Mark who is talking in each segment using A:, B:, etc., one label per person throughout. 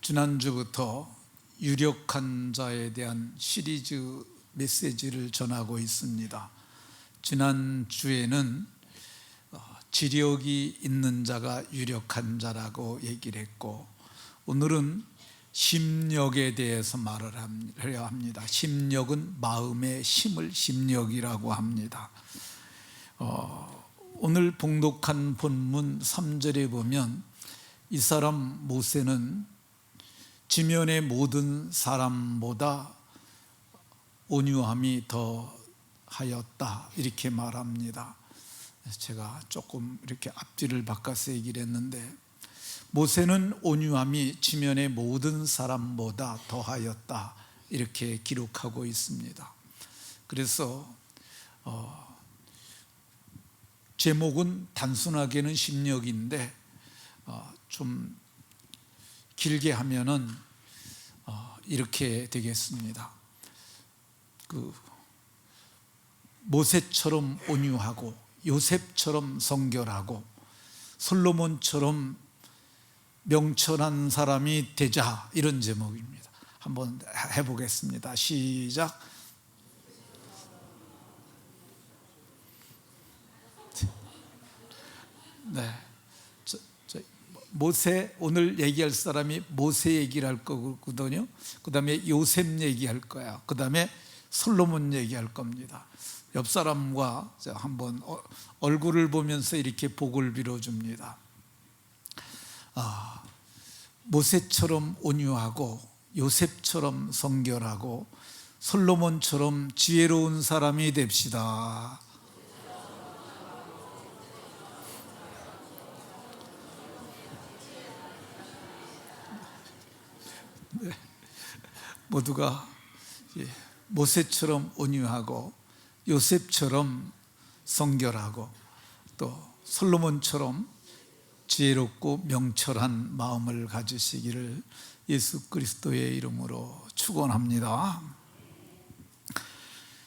A: 지난주부터 유력한 자에 대한 시리즈 메시지를 전하고 있습니다. 지난주에는 지력이 있는 자가 유력한 자라고 얘기를 했고, 오늘은 심력에 대해서 말을 해야 합니다. 심력은 마음의 심을 심력이라고 합니다. 오늘 봉독한 본문 3절에 보면 이 사람 모세는 지면의 모든 사람보다 온유함이 더하였다, 이렇게 말합니다. 제가 조금 이렇게 앞뒤를 바꿔서 얘기를 했는데, 모세는 온유함이 지면의 모든 사람보다 더하였다, 이렇게 기록하고 있습니다. 그래서 제목은 단순하게는 심력인데 좀 길게 하면은 이렇게 되겠습니다. 모세처럼 온유하고 요셉처럼 성결하고 솔로몬처럼 명철한 사람이 되자, 이런 제목입니다. 한번 해보겠습니다. 시작. 네, 모세, 오늘 얘기할 사람이 모세 얘기를 할 거거든요. 그 다음에 요셉 얘기할 거야. 그 다음에 솔로몬 얘기할 겁니다. 옆 사람과 한번 얼굴을 보면서 이렇게 복을 빌어줍니다. 모세처럼 온유하고 요셉처럼 성결하고 솔로몬처럼 지혜로운 사람이 됩시다. 네, 모두가 모세처럼 온유하고 요셉처럼 성결하고 또 솔로몬처럼 지혜롭고 명철한 마음을 가지시기를 예수 그리스도의 이름으로 축원합니다.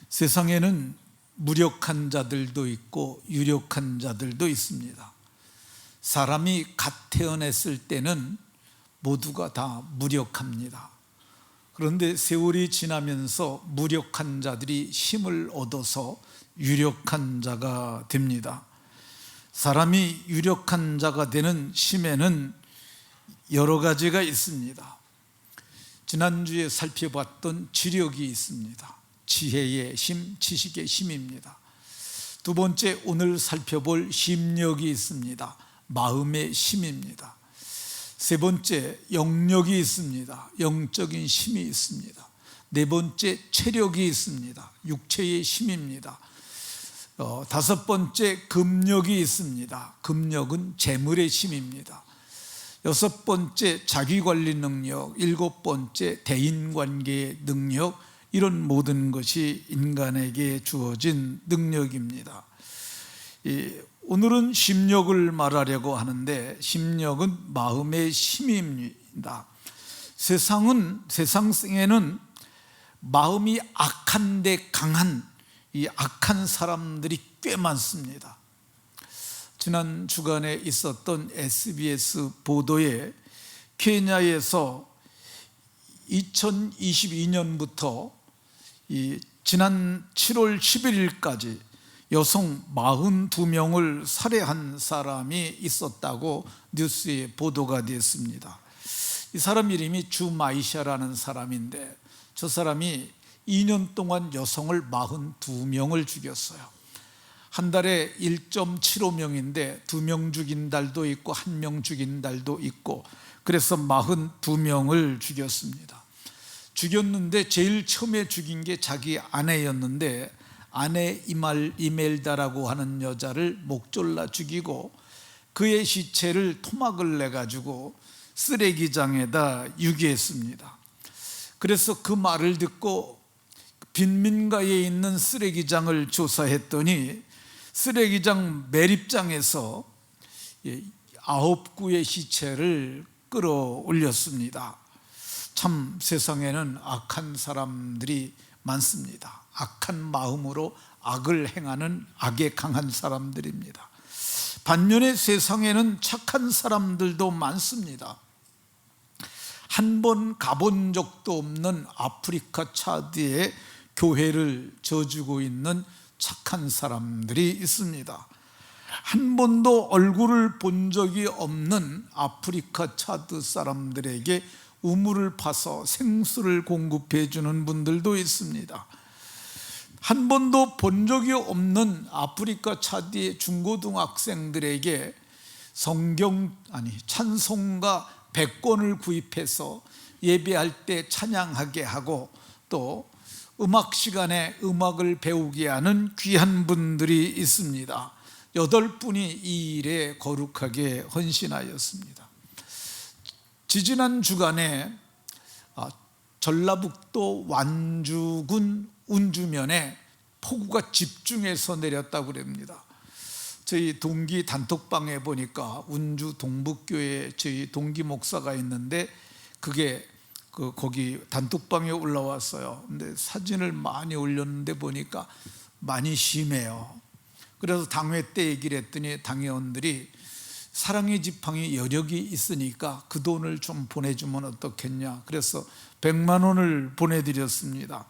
A: 세상에는 무력한 자들도 있고 유력한 자들도 있습니다. 사람이 갓 태어났을 때는 모두가 다 무력합니다. 그런데 세월이 지나면서 무력한 자들이 힘을 얻어서 유력한 자가 됩니다. 사람이 유력한 자가 되는 힘에는 여러 가지가 있습니다. 지난주에 살펴봤던 지력이 있습니다. 지혜의 힘, 지식의 힘입니다. 두 번째, 오늘 살펴볼 심력이 있습니다. 마음의 힘입니다. 세 번째, 영력이 있습니다. 영적인 힘이 있습니다. 네 번째, 체력이 있습니다. 육체의 힘입니다. 다섯 번째, 금력이 있습니다. 금력은 재물의 힘입니다. 여섯 번째, 자기관리 능력. 일곱 번째, 대인관계의 능력. 이런 모든 것이 인간에게 주어진 능력입니다. 오늘은 심력을 말하려고 하는데, 심력은 마음의 힘입니다. 세상에는 마음이 악한데 강한 이 악한 사람들이 꽤 많습니다. 지난 주간에 있었던 SBS 보도에 케냐에서 2022년부터 지난 7월 11일까지 여성 42명을 살해한 사람이 있었다고 뉴스에 보도가 됐습니다. 이 사람 이름이 주마이샤라는 사람인데, 저 사람이 2년 동안 여성을 42명을 죽였어요. 한 달에 1.75명인데 2명 죽인 달도 있고 1명 죽인 달도 있고, 그래서 42명을 죽였습니다. 죽였는데 제일 처음에 죽인 게 자기 아내였는데, 아내 이멜다라고 하는 여자를 목졸라 죽이고 그의 시체를 토막을 내가지고 쓰레기장에다 유기했습니다. 그래서 그 말을 듣고 빈민가에 있는 쓰레기장을 조사했더니 쓰레기장 매립장에서 9구의 시체를 끌어올렸습니다. 참 세상에는 악한 사람들이 많습니다. 악한 마음으로 악을 행하는 악에 강한 사람들입니다. 반면에 세상에는 착한 사람들도 많습니다. 한 번 가본 적도 없는 아프리카 차드에 교회를 져주고 있는 착한 사람들이 있습니다. 한 번도 얼굴을 본 적이 없는 아프리카 차드 사람들에게 우물을 파서 생수를 공급해 주는 분들도 있습니다. 한 번도 본 적이 없는 아프리카 차드의 중고등학생들에게 찬송가 100권을 구입해서 예배할 때 찬양하게 하고 또 음악 시간에 음악을 배우게 하는 귀한 분들이 있습니다. 8분이 이 일에 거룩하게 헌신하였습니다. 지지난 주간에 전라북도 완주군 운주면에 폭우가 집중해서 내렸다고 그럽니다. 저희 동기 단톡방에 보니까 운주 동북교회에 저희 동기 목사가 있는데 그게 거기 단톡방에 올라왔어요. 근데 사진을 많이 올렸는데 보니까 많이 심해요. 그래서 당회 때 얘기를 했더니 당회원들이 사랑의 지팡이 여력이 있으니까 그 돈을 좀 보내주면 어떻겠냐. 그래서 100만 원을 보내드렸습니다.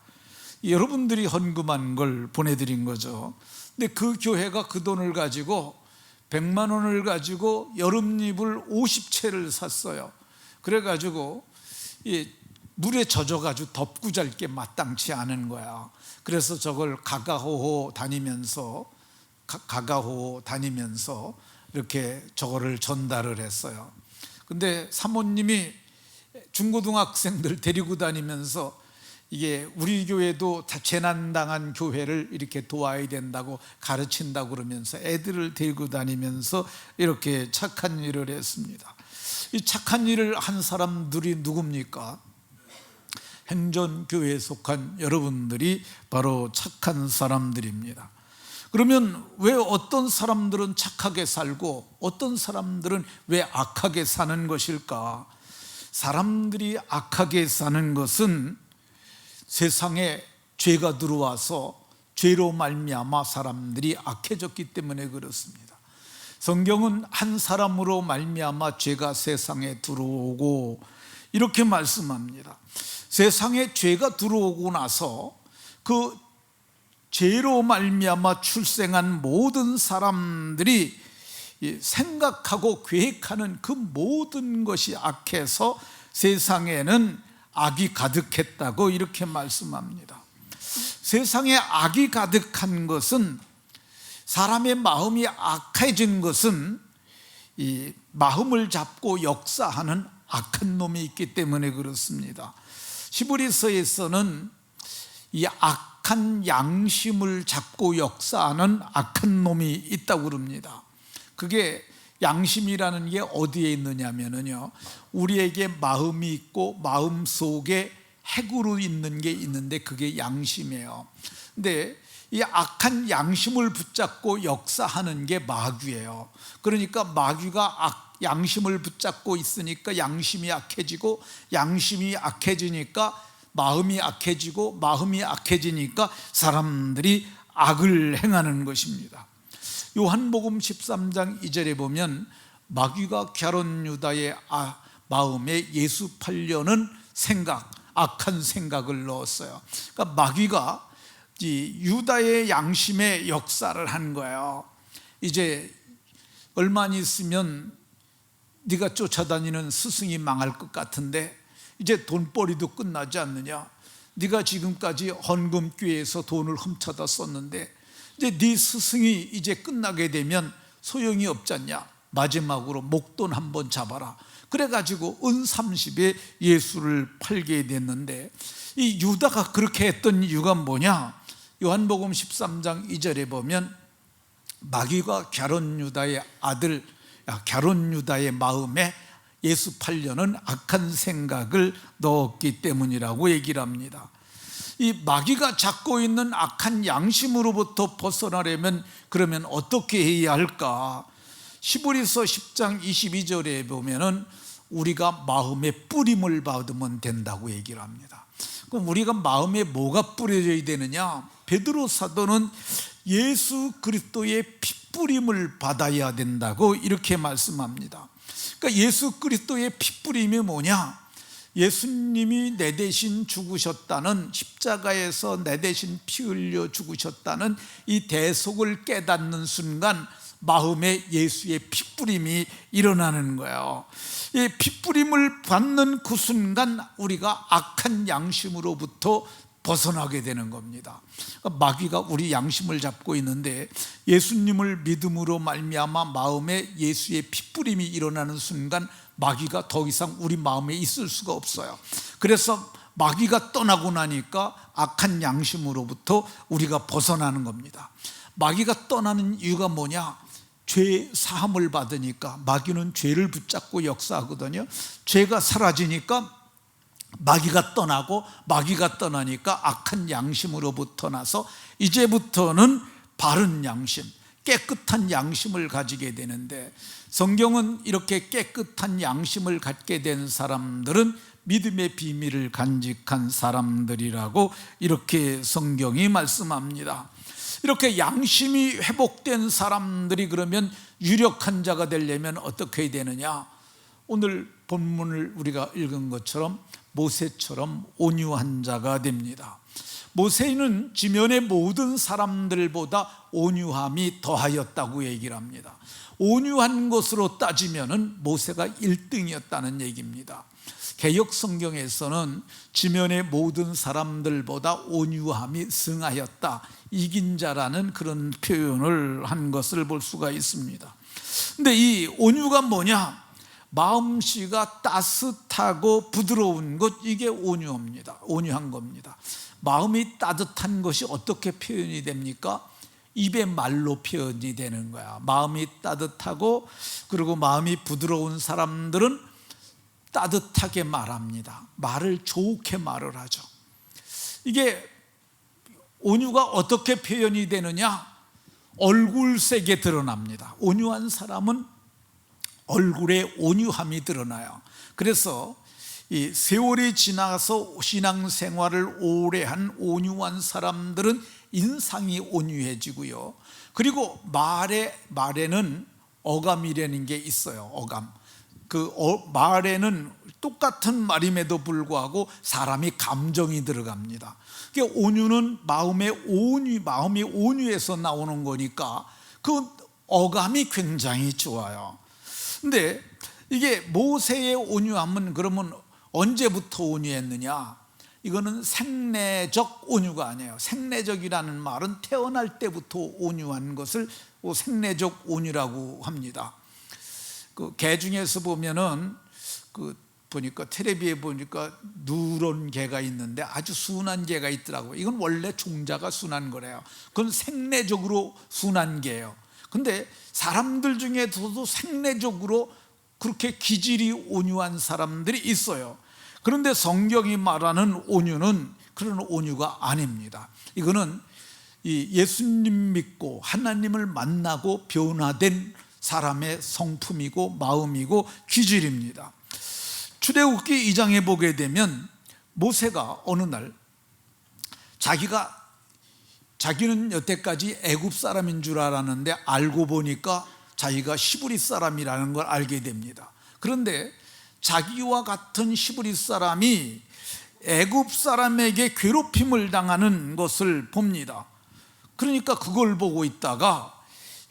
A: 여러분들이 헌금한 걸 보내드린 거죠. 근데 그 교회가 그 돈을 가지고 100만 원을 가지고 여름이불 50채를 샀어요. 그래가지고 물에 젖어가지고 덮고 잘 게 마땅치 않은 거야. 그래서 저걸 가가호호 다니면서 이렇게 저거를 전달을 했어요. 근데 사모님이 중고등학생들 데리고 다니면서 이게 우리 교회도 다 재난당한 교회를 이렇게 도와야 된다고 가르친다고 그러면서 애들을 데리고 다니면서 이렇게 착한 일을 했습니다. 이 착한 일을 한 사람들이 누굽니까? 행전교회에 속한 여러분들이 바로 착한 사람들입니다. 그러면 왜 어떤 사람들은 착하게 살고 어떤 사람들은 왜 악하게 사는 것일까? 사람들이 악하게 사는 것은 세상에 죄가 들어와서 죄로 말미암아 사람들이 악해졌기 때문에 그렇습니다. 성경은 한 사람으로 말미암아 죄가 세상에 들어오고 이렇게 말씀합니다. 세상에 죄가 들어오고 나서 그 죄로 말미암아 출생한 모든 사람들이 생각하고 계획하는 그 모든 것이 악해서 세상에는 악이 가득했다고 이렇게 말씀합니다. 세상에 악이 가득한 것은, 사람의 마음이 악해진 것은 이 마음을 잡고 역사하는 악한 놈이 있기 때문에 그렇습니다. 히브리서에서는 이 악한 양심을 잡고 역사하는 악한 놈이 있다고 그럽니다. 그게 양심이라는 게 어디에 있느냐면요, 우리에게 마음이 있고 마음 속에 핵으로 있는 게 있는데 그게 양심이에요. 근데 이 악한 양심을 붙잡고 역사하는 게 마귀예요. 그러니까 마귀가 양심을 붙잡고 있으니까 양심이 악해지고, 양심이 악해지니까 마음이 악해지고, 마음이 악해지니까 사람들이 악을 행하는 것입니다. 요한복음 13장 2절에 보면 마귀가 갸론 유다의 마음에 예수 팔려는 생각, 악한 생각을 넣었어요. 그러니까 마귀가 유다의 양심에 역사를 한 거예요. 이제 얼마 안 있으면 네가 쫓아다니는 스승이 망할 것 같은데 이제 돈벌이도 끝나지 않느냐. 네가 지금까지 헌금교회에서 돈을 훔쳐다 썼는데 이제 네 스승이 이제 끝나게 되면 소용이 없잖냐. 마지막으로 목돈 한번 잡아라. 그래가지고 은 30에 예수를 팔게 됐는데, 이 유다가 그렇게 했던 이유가 뭐냐? 요한복음 13장 2절에 보면 마귀가 갸론 유다의 아들 갸론 유다의 마음에 예수 팔려는 악한 생각을 넣었기 때문이라고 얘기를 합니다. 이 마귀가 잡고 있는 악한 양심으로부터 벗어나려면 그러면 어떻게 해야 할까? 히브리서 10장 22절에 보면은 우리가 마음에 뿌림을 받으면 된다고 얘기를 합니다. 그럼 우리가 마음에 뭐가 뿌려져야 되느냐? 베드로 사도는 예수 그리스도의 핏뿌림을 받아야 된다고 이렇게 말씀합니다. 그러니까 예수 그리스도의 핏뿌림이 뭐냐? 예수님이 내 대신 죽으셨다는, 십자가에서 내 대신 피 흘려 죽으셨다는 이 대속을 깨닫는 순간 마음에 예수의 피뿌림이 일어나는 거예요. 이 피뿌림을 받는 그 순간 우리가 악한 양심으로부터 벗어나게 되는 겁니다. 마귀가 우리 양심을 잡고 있는데 예수님을 믿음으로 말미암아 마음에 예수의 피뿌림이 일어나는 순간 마귀가 더 이상 우리 마음에 있을 수가 없어요. 그래서 마귀가 떠나고 나니까 악한 양심으로부터 우리가 벗어나는 겁니다. 마귀가 떠나는 이유가 뭐냐? 죄 사함을 받으니까. 마귀는 죄를 붙잡고 역사하거든요. 죄가 사라지니까 마귀가 떠나고, 마귀가 떠나니까 악한 양심으로부터 나서 이제부터는 바른 양심, 깨끗한 양심을 가지게 되는데, 성경은 이렇게 깨끗한 양심을 갖게 된 사람들은 믿음의 비밀을 간직한 사람들이라고 이렇게 성경이 말씀합니다. 이렇게 양심이 회복된 사람들이 그러면 유력한 자가 되려면 어떻게 해야 되느냐? 오늘 본문을 우리가 읽은 것처럼 모세처럼 온유한 자가 됩니다. 모세는 지면의 모든 사람들보다 온유함이 더하였다고 얘기를 합니다. 온유한 것으로 따지면 모세가 1등이었다는 얘기입니다. 개역 성경에서는 지면의 모든 사람들보다 온유함이 승하였다, 이긴 자라는 그런 표현을 한 것을 볼 수가 있습니다. 근데 이 온유가 뭐냐? 마음씨가 따뜻하고 부드러운 것, 이게 온유입니다. 온유한 겁니다. 마음이 따뜻한 것이 어떻게 표현이 됩니까? 입의 말로 표현이 되는 거야. 마음이 따뜻하고 그리고 마음이 부드러운 사람들은 따뜻하게 말합니다. 말을 좋게 말을 하죠. 이게 온유가 어떻게 표현이 되느냐? 얼굴색에 드러납니다. 온유한 사람은 얼굴에 온유함이 드러나요. 그래서 이 세월이 지나서 신앙생활을 오래 한 온유한 사람들은 인상이 온유해지고요. 그리고 말에는 어감이라는 게 있어요. 어감. 말에는 똑같은 말임에도 불구하고 사람이 감정이 들어갑니다. 그러니까 온유는 마음이 온유해서 나오는 거니까 그 어감이 굉장히 좋아요. 근데 이게 모세의 온유함은 그러면 언제부터 온유했느냐? 이거는 생내적 온유가 아니에요. 생내적이라는 말은 태어날 때부터 온유한 것을 생내적 온유라고 합니다. 그 개 중에서 보면은 보니까 텔레비에 보니까 누런 개가 있는데 아주 순한 개가 있더라고요. 이건 원래 종자가 순한 거래요. 그건 생내적으로 순한 개예요. 근데 사람들 중에서도 생내적으로 그렇게 기질이 온유한 사람들이 있어요. 그런데 성경이 말하는 온유는 그런 온유가 아닙니다. 이거는 예수님 믿고 하나님을 만나고 변화된 사람의 성품이고 마음이고 기질입니다. 출애굽기 2장에 보게 되면 모세가 어느 날 자기는 여태까지 애굽 사람인 줄 알았는데 알고 보니까 자기가 히브리 사람이라는 걸 알게 됩니다. 그런데 자기와 같은 히브리 사람이 애굽 사람에게 괴롭힘을 당하는 것을 봅니다. 그러니까 그걸 보고 있다가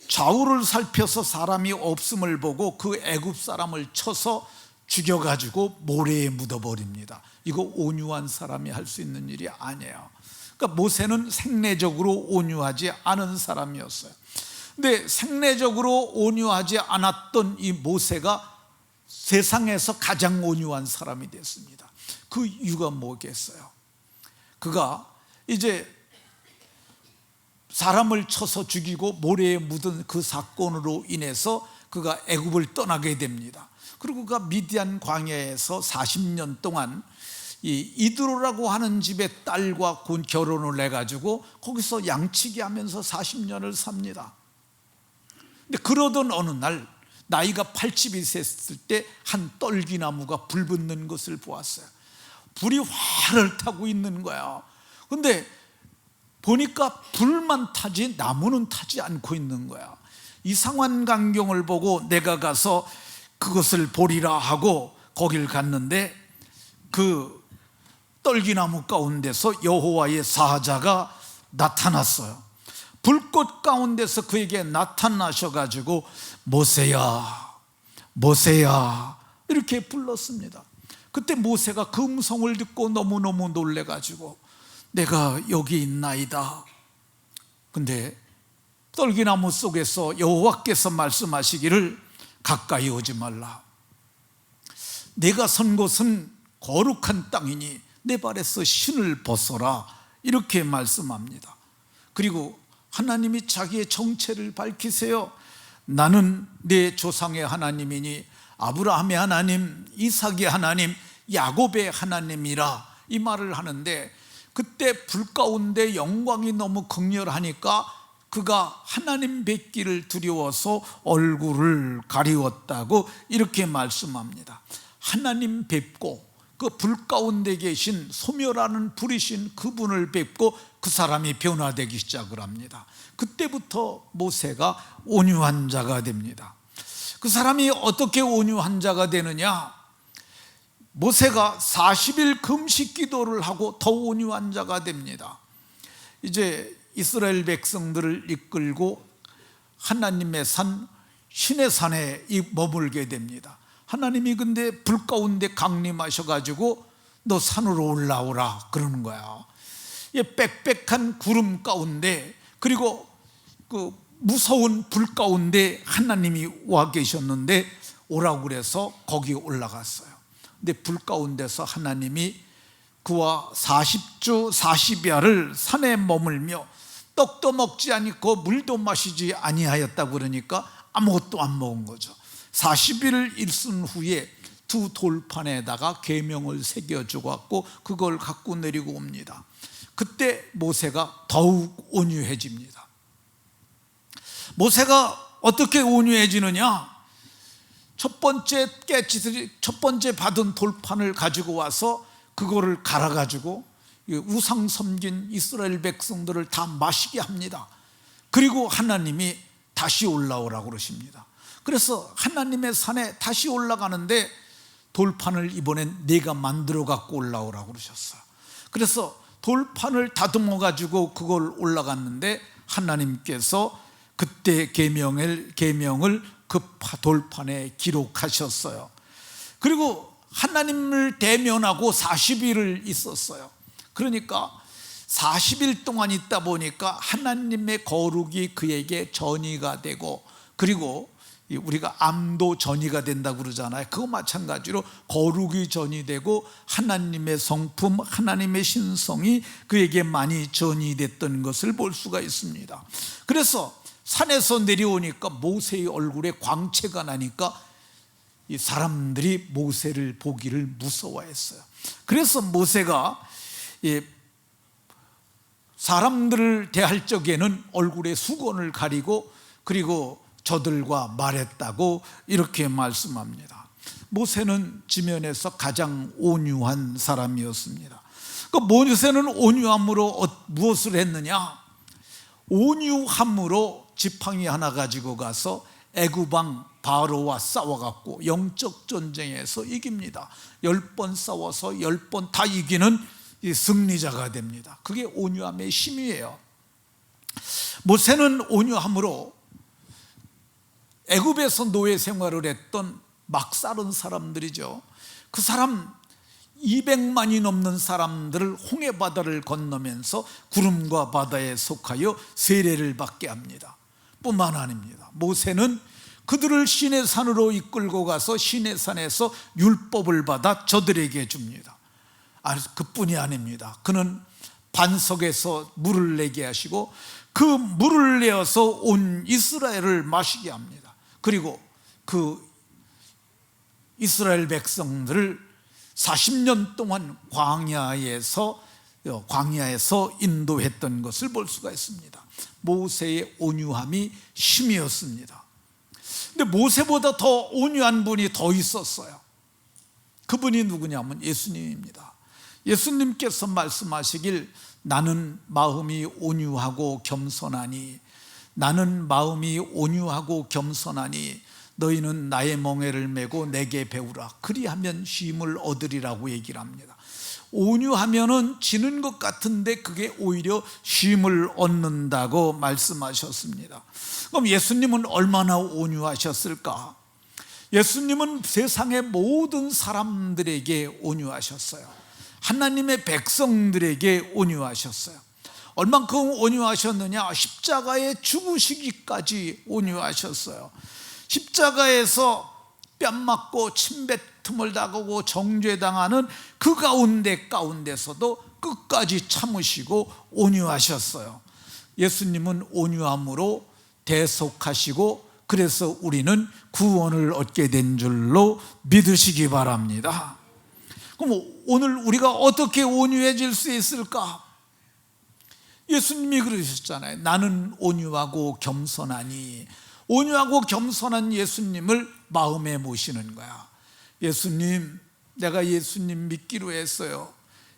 A: 좌우를 살펴서 사람이 없음을 보고 그 애굽 사람을 쳐서 죽여가지고 모래에 묻어버립니다. 이거 온유한 사람이 할 수 있는 일이 아니에요. 그러니까 모세는 생내적으로 온유하지 않은 사람이었어요. 근데 생내적으로 온유하지 않았던 이 모세가 세상에서 가장 온유한 사람이 됐습니다. 그 이유가 뭐겠어요? 그가 이제 사람을 쳐서 죽이고 모래에 묻은 그 사건으로 인해서 그가 애굽을 떠나게 됩니다. 그리고 그가 미디안 광야에서 40년 동안 이 이드로라고 하는 집의 딸과 결혼을 해가지고 거기서 양치기 하면서 40년을 삽니다. 근데 그러던 어느 날 나이가 80이 됐을 때 한 떨기나무가 불 붙는 것을 보았어요. 불이 활을 타고 있는 거야. 근데 보니까 불만 타지 나무는 타지 않고 있는 거야. 이상한 광경을 보고 내가 가서 그것을 보리라 하고 거길 갔는데 그 떨기나무 가운데서 여호와의 사자가 나타났어요. 불꽃 가운데서 그에게 나타나셔가지고 모세야 모세야 이렇게 불렀습니다. 그때 모세가 그 음성을 듣고 너무너무 놀래가지고 내가 여기 있나이다. 근데 떨기나무 속에서 여호와께서 말씀하시기를 가까이 오지 말라. 내가 선 곳은 거룩한 땅이니 내 발에서 신을 벗어라. 이렇게 말씀합니다. 그리고 하나님이 자기의 정체를 밝히세요. 나는 내 조상의 하나님이니 아브라함의 하나님, 이삭의 하나님, 야곱의 하나님이라 이 말을 하는데, 그때 불 가운데 영광이 너무 극렬하니까 그가 하나님 뵙기를 두려워서 얼굴을 가리웠다고 이렇게 말씀합니다. 하나님 뵙고 그 불 가운데 계신 소멸하는 불이신 그분을 뵙고 그 사람이 변화되기 시작을 합니다. 그때부터 모세가 온유한 자가 됩니다. 그 사람이 어떻게 온유한 자가 되느냐? 모세가 40일 금식 기도를 하고 더 온유한 자가 됩니다. 이제 이스라엘 백성들을 이끌고 하나님의 산 시내산에 머물게 됩니다. 하나님이 근데 불 가운데 강림하셔가지고 너 산으로 올라오라 그러는 거야. 빽빽한 구름 가운데, 그리고 그 무서운 불 가운데 하나님이 와 계셨는데 오라고 그래서 거기 올라갔어요. 근데 불 가운데서 하나님이 그와 40주 40야를 산에 머물며 떡도 먹지 않고 물도 마시지 아니하였다고 그러니까 아무것도 안 먹은 거죠. 40일을 일순 후에 두 돌판에다가 계명을 새겨주고 그걸 갖고 내리고 옵니다. 그때 모세가 더욱 온유해집니다. 모세가 어떻게 온유해지느냐? 첫 번째 받은 돌판을 가지고 와서 그거를 갈아가지고 우상 섬긴 이스라엘 백성들을 다 마시게 합니다. 그리고 하나님이 다시 올라오라고 그러십니다. 그래서 하나님의 산에 다시 올라가는데 돌판을 이번엔 내가 만들어 갖고 올라오라고 그러셨어요. 그래서 돌판을 다듬어 가지고 그걸 올라갔는데 하나님께서 그때 계명을 그 돌판에 기록하셨어요. 그리고 하나님을 대면하고 40일을 있었어요. 그러니까 40일 동안 있다 보니까 하나님의 거룩이 그에게 전이가 되고, 그리고 우리가 암도 전이가 된다고 그러잖아요. 그거 마찬가지로 거룩이 전이 되고 하나님의 성품, 하나님의 신성이 그에게 많이 전이 됐던 것을 볼 수가 있습니다. 그래서 산에서 내려오니까 모세의 얼굴에 광채가 나니까 이 사람들이 모세를 보기를 무서워했어요. 그래서 모세가 사람들을 대할 적에는 얼굴에 수건을 가리고 그리고 저들과 말했다고 이렇게 말씀합니다. 모세는 지면에서 가장 온유한 사람이었습니다. 그 모세는 온유함으로 무엇을 했느냐? 온유함으로 지팡이 하나 가지고 가서 애굽왕 바로와 싸워갖고 영적 전쟁에서 이깁니다. 10번 싸워서 10번 다 이기는 승리자가 됩니다. 그게 온유함의 힘이에요. 모세는 온유함으로 애굽에서 노예 생활을 했던 막사른 사람들이죠. 그 사람 200만이 넘는 사람들을 홍해바다를 건너면서 구름과 바다에 속하여 세례를 받게 합니다. 뿐만 아닙니다. 모세는 그들을 시내산으로 이끌고 가서 시내산에서 율법을 받아 저들에게 줍니다. 그뿐이 아닙니다. 그는 반석에서 물을 내게 하시고 그 물을 내어서 온 이스라엘을 마시게 합니다. 그리고 그 이스라엘 백성들을 40년 동안 광야에서 인도했던 것을 볼 수가 있습니다. 모세의 온유함이 힘이었습니다. 근데 모세보다 더 온유한 분이 더 있었어요. 그분이 누구냐면 예수님입니다. 예수님께서 말씀하시길 나는 마음이 온유하고 겸손하니, 나는 마음이 온유하고 겸손하니 너희는 나의 멍에를 메고 내게 배우라. 그리하면 쉼을 얻으리라고 얘기를 합니다. 온유하면은 지는 것 같은데 그게 오히려 쉼을 얻는다고 말씀하셨습니다. 그럼 예수님은 얼마나 온유하셨을까? 예수님은 세상의 모든 사람들에게 온유하셨어요. 하나님의 백성들에게 온유하셨어요. 얼만큼 온유하셨느냐? 십자가에 죽으시기까지 온유하셨어요. 십자가에서 뺨 맞고 침뱉음을 당하고 정죄당하는 그 가운데서도 끝까지 참으시고 온유하셨어요. 예수님은 온유함으로 대속하시고 그래서 우리는 구원을 얻게 된 줄로 믿으시기 바랍니다. 그럼 오늘 우리가 어떻게 온유해질 수 있을까? 예수님이 그러셨잖아요. 나는 온유하고 겸손하니. 온유하고 겸손한 예수님을 마음에 모시는 거야. 예수님, 내가 예수님 믿기로 했어요.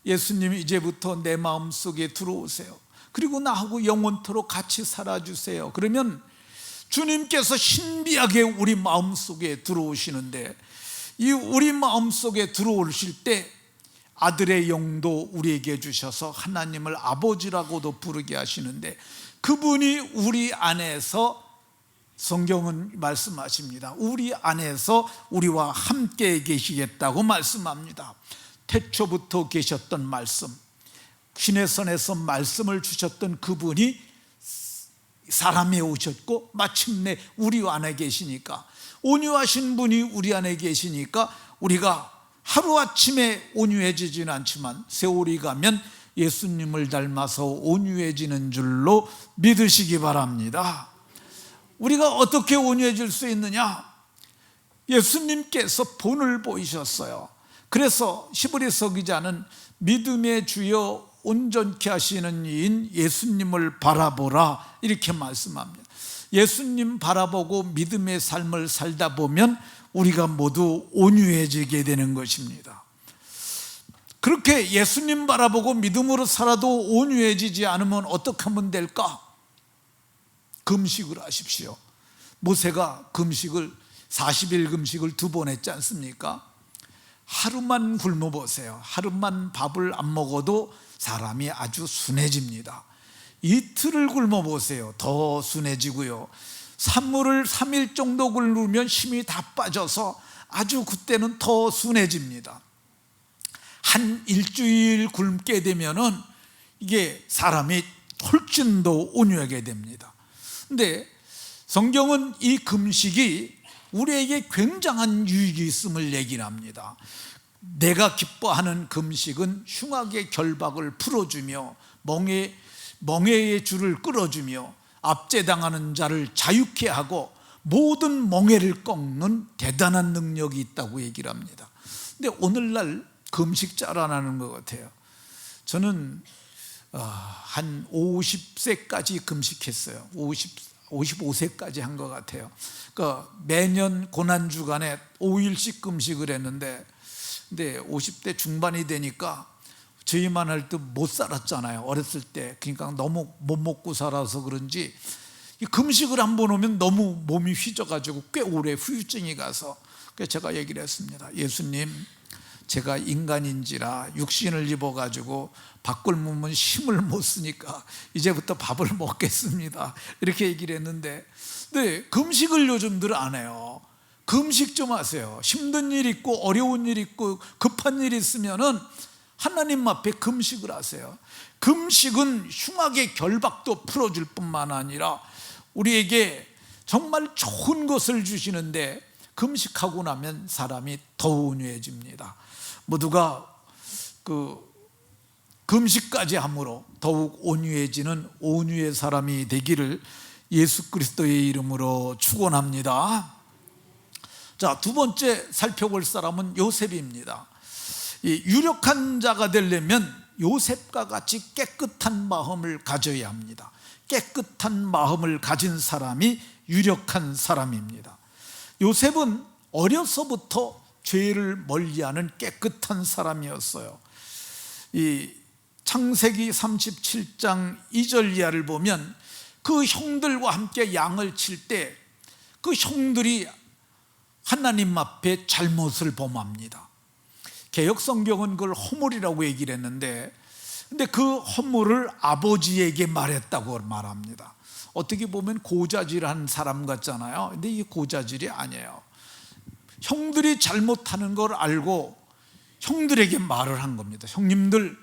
A: 예수님 이제부터 내 마음속에 들어오세요. 그리고 나하고 영원토록 같이 살아주세요. 그러면 주님께서 신비하게 우리 마음속에 들어오시는데, 이 우리 마음속에 들어오실 때 아들의 영도 우리에게 주셔서 하나님을 아버지라고도 부르게 하시는데, 그분이 우리 안에서, 성경은 말씀하십니다. 우리 안에서 우리와 함께 계시겠다고 말씀합니다. 태초부터 계셨던 말씀, 신의 선에서 말씀을 주셨던 그분이 사람에 오셨고 마침내 우리 안에 계시니까, 온유하신 분이 우리 안에 계시니까 우리가 하루아침에 온유해지지는 않지만 세월이 가면 예수님을 닮아서 온유해지는 줄로 믿으시기 바랍니다. 우리가 어떻게 온유해질 수 있느냐? 예수님께서 본을 보이셨어요. 그래서 히브리서 기자는 믿음의 주여 온전케 하시는 이인 예수님을 바라보라 이렇게 말씀합니다. 예수님 바라보고 믿음의 삶을 살다 보면 우리가 모두 온유해지게 되는 것입니다. 그렇게 예수님 바라보고 믿음으로 살아도 온유해지지 않으면 어떻게 하면 될까? 금식을 하십시오. 모세가 금식을 40일 금식을 2번 했지 않습니까? 하루만 굶어보세요. 하루만 밥을 안 먹어도 사람이 아주 순해집니다. 이틀을 굶어보세요. 더 순해지고요. 산물을 3일 정도 굶으면 힘이 다 빠져서 아주 그때는 더 순해집니다. 한 일주일 굶게 되면은 이게 사람이 훨씬 더 온유하게 됩니다. 근데 성경은 이 금식이 우리에게 굉장한 유익이 있음을 얘기를 합니다. 내가 기뻐하는 금식은 흉악의 결박을 풀어주며 멍에의 줄을 끌어주며 압제당하는 자를 자유케 하고 모든 멍에를 꺾는 대단한 능력이 있다고 얘기를 합니다. 근데 오늘날 금식 잘 안 하는 것 같아요. 저는 한 50세까지 금식했어요. 55세까지 한 것 같아요. 그러니까 매년 고난주간에 5일씩 금식을 했는데, 근데 50대 중반이 되니까 저희만 할 때 못 살았잖아요. 어렸을 때. 그러니까 너무 못 먹고 살아서 그런지 이 금식을 한 번 오면 너무 몸이 휘져가지고 꽤 오래 후유증이 가서, 그래서 제가 얘기를 했습니다. 예수님, 제가 인간인지라 육신을 입어가지고 밥 굶으면 힘을 못 쓰니까 이제부터 밥을 먹겠습니다. 이렇게 얘기를 했는데, 네, 금식을 요즘들 안 해요. 금식 좀 하세요. 힘든 일 있고 어려운 일 있고 급한 일 있으면은 하나님 앞에 금식을 하세요. 금식은 흉악의 결박도 풀어줄 뿐만 아니라 우리에게 정말 좋은 것을 주시는데, 금식하고 나면 사람이 더 온유해집니다. 모두가 금식까지 함으로 더욱 온유해지는 온유의 사람이 되기를 예수 그리스도의 이름으로 축원합니다. 자, 두 번째 살펴볼 사람은 요셉입니다. 이 유력한 자가 되려면 요셉과 같이 깨끗한 마음을 가져야 합니다. 깨끗한 마음을 가진 사람이 유력한 사람입니다. 요셉은 어려서부터 죄를 멀리하는 깨끗한 사람이었어요. 이 창세기 37장 2절 이하를 보면 그 형들과 함께 양을 칠 때 그 형들이 하나님 앞에 잘못을 범합니다. 개역 성경은 그걸 허물이라고 얘기를 했는데, 근데 그 허물을 아버지에게 말했다고 말합니다. 어떻게 보면 고자질한 사람 같잖아요. 근데 이게 고자질이 아니에요. 형들이 잘못하는 걸 알고 형들에게 말을 한 겁니다. 형님들,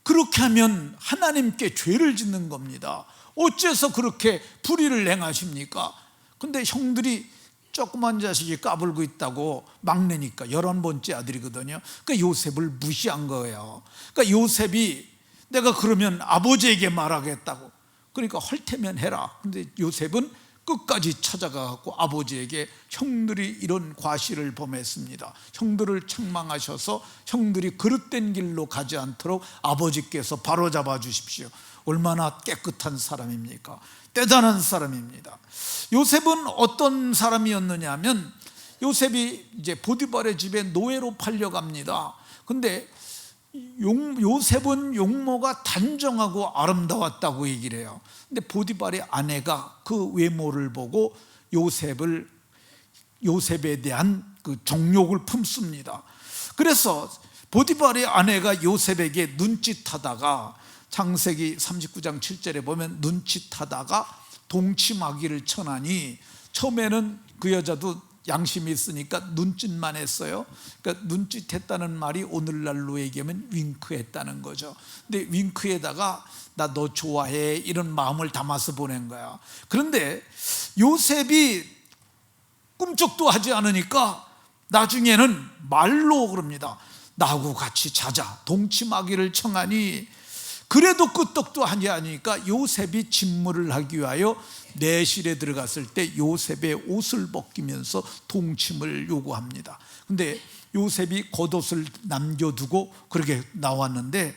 A: 그렇게 하면 하나님께 죄를 짓는 겁니다. 어째서 그렇게 불의를 행하십니까? 근데 형들이 조그만 자식이 까불고 있다고, 막내니까 11번째 아들이거든요. 그러니까 요셉을 무시한 거예요. 그러니까 요셉이 내가 그러면 아버지에게 말하겠다고, 그러니까 할 테면 해라. 근데 요셉은 끝까지 찾아가고 아버지에게 형들이 이런 과실을 범했습니다, 형들을 책망하셔서 형들이 그릇된 길로 가지 않도록 아버지께서 바로잡아 주십시오. 얼마나 깨끗한 사람입니까? 대단한 사람입니다. 요셉은 어떤 사람이었느냐 하면, 요셉이 이제 보디발의 집에 노예로 팔려갑니다. 근데 요셉은 용모가 단정하고 아름다웠다고 얘기를 해요. 근데 보디발의 아내가 그 외모를 보고 요셉에 대한 그 정욕을 품습니다. 그래서 보디발의 아내가 요셉에게 눈짓하다가, 창세기 39장 7절에 보면 눈짓하다가 동침하기를 청하니, 처음에는 그 여자도 양심이 있으니까 눈짓만 했어요. 그러니까 눈짓했다는 말이 오늘날로 얘기하면 윙크했다는 거죠. 근데 윙크에다가 나 너 좋아해 이런 마음을 담아서 보낸 거야. 그런데 요셉이 꿈쩍도 하지 않으니까 나중에는 말로 그럽니다. 나하고 같이 자자, 동침하기를 청하니, 그래도 끄떡도 하지 않으니까 요셉이 진물을 하기 위하여 내실에 들어갔을 때 요셉의 옷을 벗기면서 동침을 요구합니다. 근데 요셉이 겉옷을 남겨두고 그렇게 나왔는데,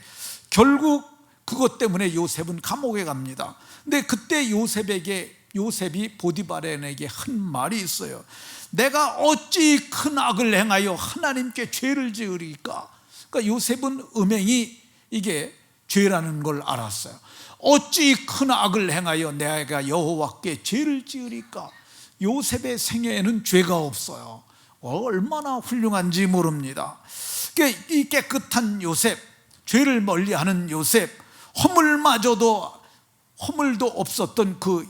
A: 결국 그것 때문에 요셉은 감옥에 갑니다. 근데 그때 요셉이 보디발에게 한 말이 있어요. 내가 어찌 큰 악을 행하여 하나님께 죄를 지으리까? 그러니까 요셉은 음행이 이게 죄라는 걸 알았어요. 어찌 큰 악을 행하여 내가 여호와께 죄를 지으리까? 요셉의 생애에는 죄가 없어요. 얼마나 훌륭한지 모릅니다. 이 깨끗한 요셉, 죄를 멀리하는 요셉, 허물도 없었던 그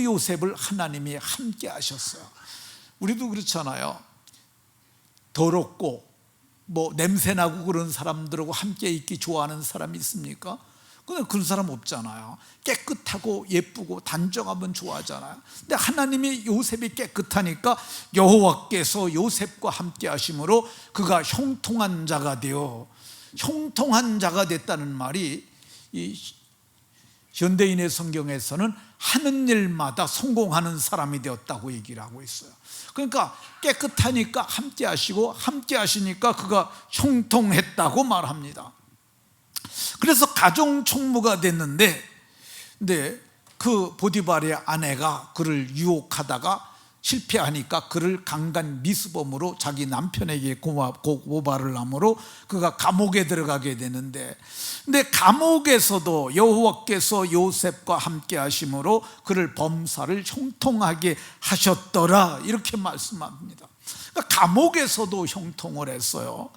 A: 요셉을 하나님이 함께 하셨어요. 우리도 그렇잖아요. 더럽고 냄새나고 그런 사람들하고 함께 있기 좋아하는 사람이 있습니까? 그런 사람 없잖아요. 깨끗하고 예쁘고 단정하면 좋아하잖아요. 근데 하나님이 요셉이 깨끗하니까 여호와께서 요셉과 함께 하심으로 그가 형통한 자가 됐다는 말이, 이 현대인의 성경에서는 하는 일마다 성공하는 사람이 되었다고 얘기를 하고 있어요. 그러니까 깨끗하니까 함께 하시고, 함께 하시니까 그가 형통했다고 말합니다. 그래서 가정 총무가 됐는데, 근데 그 보디발의 아내가 그를 유혹하다가 실패하니까 그를 강간 미수범으로 자기 남편에게 고발을 함으로 그가 감옥에 들어가게 되는데, 근데 감옥에서도 여호와께서 요셉과 함께 하심으로 그를 범사를 형통하게 하셨더라, 이렇게 말씀합니다. 그러니까 감옥에서도 형통을 했어요.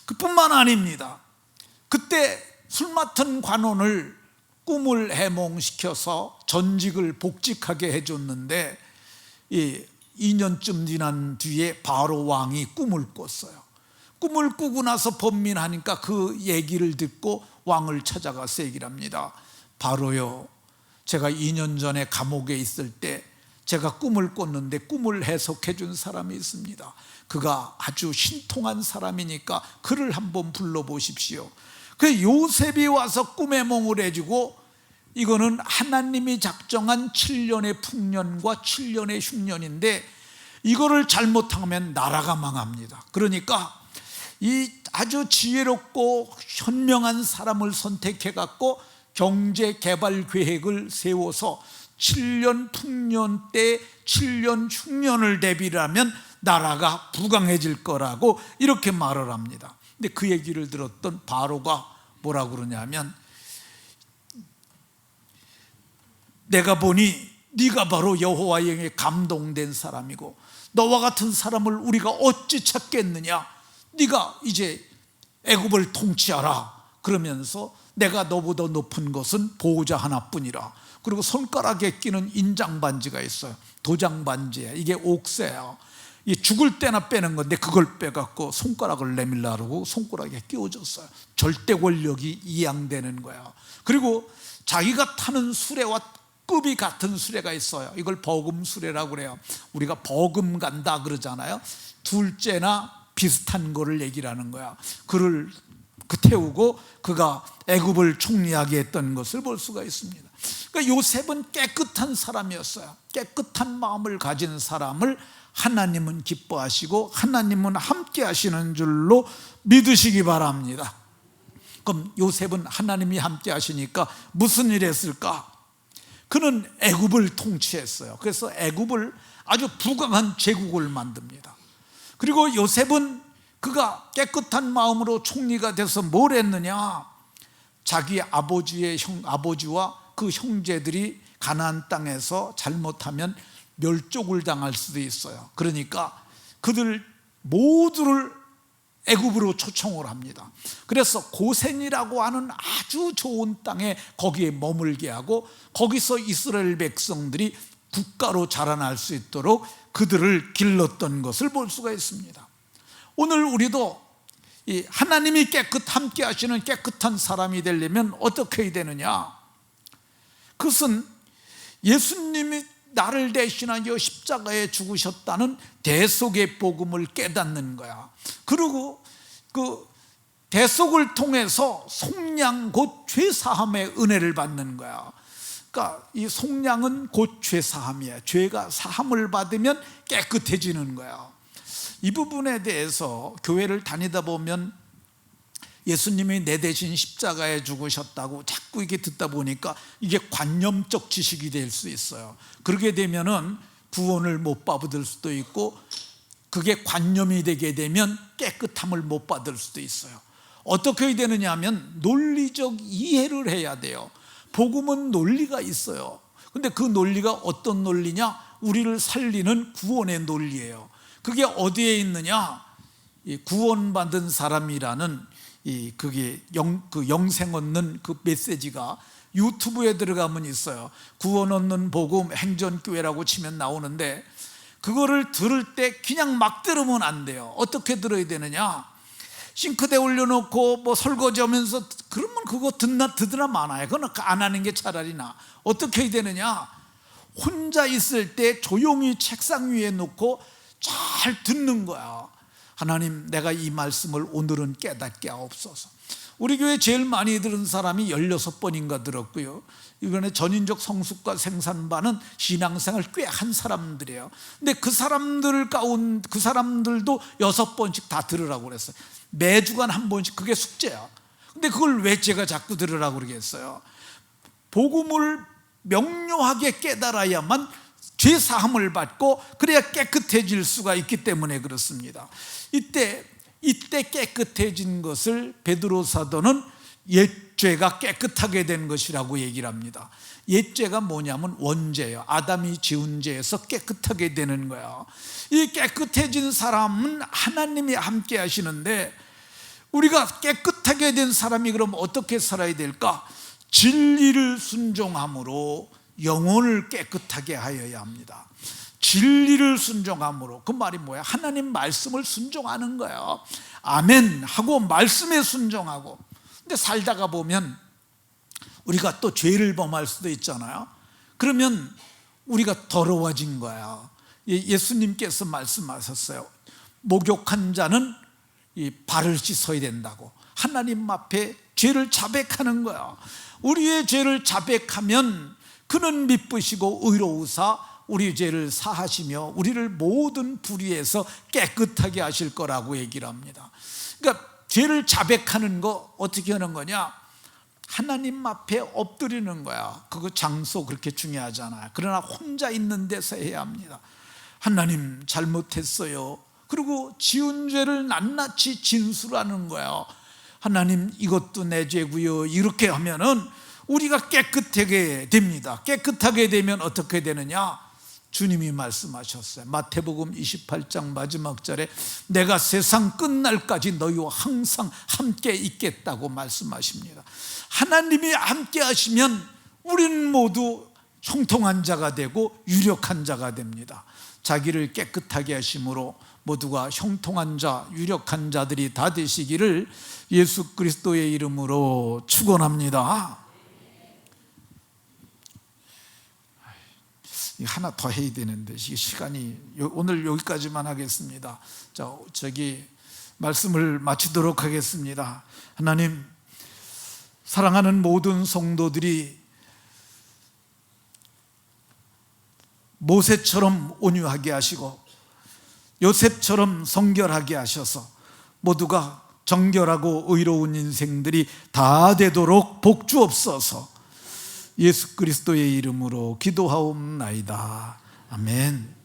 A: 그뿐만 아닙니다. 그때 술 맡은 관원을 꿈을 해몽시켜서 전직을 복직하게 해줬는데, 2년쯤 지난 뒤에 바로 왕이 꿈을 꿨어요. 꿈을 꾸고 나서 번민하니까 그 얘기를 듣고 왕을 찾아가서 얘기를 합니다. 바로요, 제가 2년 전에 감옥에 있을 때 제가 꿈을 꿨는데 꿈을 해석해 준 사람이 있습니다. 그가 아주 신통한 사람이니까 그를 한번 불러보십시오. 그 요셉이 와서 꿈의 몽을 해주고, 이거는 하나님이 작정한 7년의 풍년과 7년의 흉년인데, 이거를 잘못하면 나라가 망합니다. 그러니까 이 아주 지혜롭고 현명한 사람을 선택해 갖고 경제 개발 계획을 세워서 7년 풍년 때 7년 흉년을 대비를 하면 나라가 부강해질 거라고 이렇게 말을 합니다. 근데 그 얘기를 들었던 바로가 뭐라고 그러냐면, 내가 보니 네가 바로 여호와의 영에 감동된 사람이고 너와 같은 사람을 우리가 어찌 찾겠느냐? 네가 이제 애굽을 통치하라. 그러면서 내가 너보다 높은 것은 보호자 하나뿐이라. 그리고 손가락에 끼는 인장 반지가 있어요. 도장 반지예요. 이게 옥새예요. 이 죽을 때나 빼는 건데 그걸 빼갖고 손가락을 내밀라고 손가락에 끼워줬어요. 절대 권력이 이양되는 거예요. 그리고 자기가 타는 수레와 급이 같은 수레가 있어요. 이걸 버금 수레라고 그래요. 우리가 버금 간다 그러잖아요. 둘째나 비슷한 거를 얘기를 하는 거야. 그를 태우고 그가 애굽을 총리하게 했던 것을 볼 수가 있습니다. 그러니까 요셉은 깨끗한 사람이었어요. 깨끗한 마음을 가진 사람을 하나님은 기뻐하시고 하나님은 함께 하시는 줄로 믿으시기 바랍니다. 그럼 요셉은 하나님이 함께 하시니까 무슨 일을 했을까? 그는 애굽을 통치했어요. 그래서 애굽을 아주 부강한 제국을 만듭니다. 그리고 요셉은 그가 깨끗한 마음으로 총리가 돼서 뭘 했느냐? 자기 아버지와 그 형제들이 가나안 땅에서 잘못하면 멸족을 당할 수도 있어요. 그러니까 그들 모두를 애굽으로 초청을 합니다. 그래서 고센이라고 하는 아주 좋은 땅에 거기에 머물게 하고 거기서 이스라엘 백성들이 국가로 자라날 수 있도록 그들을 길렀던 것을 볼 수가 있습니다. 오늘 우리도 이 하나님이 함께 하시는 깨끗한 사람이 되려면 어떻게 해야 되느냐? 그것은 예수님이 나를 대신하여 십자가에 죽으셨다는 대속의 복음을 깨닫는 거야. 그리고 그 대속을 통해서 속량 곧 죄사함의 은혜를 받는 거야. 그러니까 이 속량은 곧 죄사함이야. 죄가 사함을 받으면 깨끗해지는 거야. 이 부분에 대해서 교회를 다니다 보면 예수님이 내 대신 십자가에 죽으셨다고 자꾸 이렇게 듣다 보니까 이게 관념적 지식이 될 수 있어요. 그렇게 되면은 구원을 못 받을 수도 있고 그게 관념이 되게 되면 깨끗함을 못 받을 수도 있어요. 어떻게 해야 되느냐 하면 논리적 이해를 해야 돼요. 복음은 논리가 있어요. 근데 그 논리가 어떤 논리냐? 우리를 살리는 구원의 논리예요. 그게 어디에 있느냐? 구원받은 사람이라는 그게 영생 얻는 그 메시지가 유튜브에 들어가면 있어요. 구원 얻는 복음 행전교회라고 치면 나오는데 그거를 들을 때 그냥 막 들으면 안 돼요. 어떻게 들어야 되느냐? 싱크대 올려놓고 뭐 설거지하면서 그러면 그거 듣으나 마나요. 그건 안 하는 게 차라리 나. 어떻게 해야 되느냐? 혼자 있을 때 조용히 책상 위에 놓고 잘 듣는 거야. 하나님, 내가 이 말씀을 오늘은 깨닫게 하옵소서. 우리 교회 제일 많이 들은 사람이 16번인가 들었고요. 이번에 전인적 성숙과 생산반은 신앙생활 꽤 한 사람들이에요. 근데 그 사람들도 6번씩 다 들으라고 그랬어요. 매주간 한 번씩. 그게 숙제야. 근데 그걸 왜 제가 자꾸 들으라고 그러겠어요? 복음을 명료하게 깨달아야만 죄 사함을 받고 그래야 깨끗해질 수가 있기 때문에 그렇습니다. 이때 깨끗해진 것을 베드로 사도는 옛죄가 깨끗하게 된 것이라고 얘기를 합니다. 옛죄가 뭐냐면 원죄예요. 아담이 지은 죄에서 깨끗하게 되는 거야. 이 깨끗해진 사람은 하나님이 함께 하시는데 우리가 깨끗하게 된 사람이 그럼 어떻게 살아야 될까? 진리를 순종함으로 영혼을 깨끗하게 하여야 합니다. 진리를 순종함으로. 그 말이 뭐야? 하나님 말씀을 순종하는 거예요. 아멘 하고 말씀에 순종하고. 근데 살다가 보면 우리가 또 죄를 범할 수도 있잖아요. 그러면 우리가 더러워진 거야. 예수님께서 말씀하셨어요. 목욕한 자는 이 발을 씻어야 된다고. 하나님 앞에 죄를 자백하는 거야. 우리의 죄를 자백하면 그는 미쁘시고 의로우사 우리 죄를 사하시며 우리를 모든 불의에서 깨끗하게 하실 거라고 얘기를 합니다. 그러니까 죄를 자백하는 거 어떻게 하는 거냐? 하나님 앞에 엎드리는 거야. 그거 장소 그렇게 중요하잖아요. 그러나 혼자 있는 데서 해야 합니다. 하나님 잘못했어요. 그리고 지은 죄를 낱낱이 진술하는 거예요. 하나님 이것도 내 죄고요. 이렇게 하면은 우리가 깨끗하게 됩니다. 깨끗하게 되면 어떻게 되느냐? 주님이 말씀하셨어요. 마태복음 28장 마지막 절에 내가 세상 끝날까지 너희와 항상 함께 있겠다고 말씀하십니다. 하나님이 함께 하시면 우리는 모두 형통한 자가 되고 유력한 자가 됩니다. 자기를 깨끗하게 하심으로 모두가 형통한 자, 유력한 자들이 다 되시기를 예수 그리스도의 이름으로 축원합니다. 하나 더 해야 되는데 시간이, 오늘 여기까지만 하겠습니다. 저기 말씀을 마치도록 하겠습니다. 하나님, 사랑하는 모든 성도들이 모세처럼 온유하게 하시고 요셉처럼 성결하게 하셔서 모두가 정결하고 의로운 인생들이 다 되도록 복주옵소서. 예수 그리스도의 이름으로 기도하옵나이다. 아멘.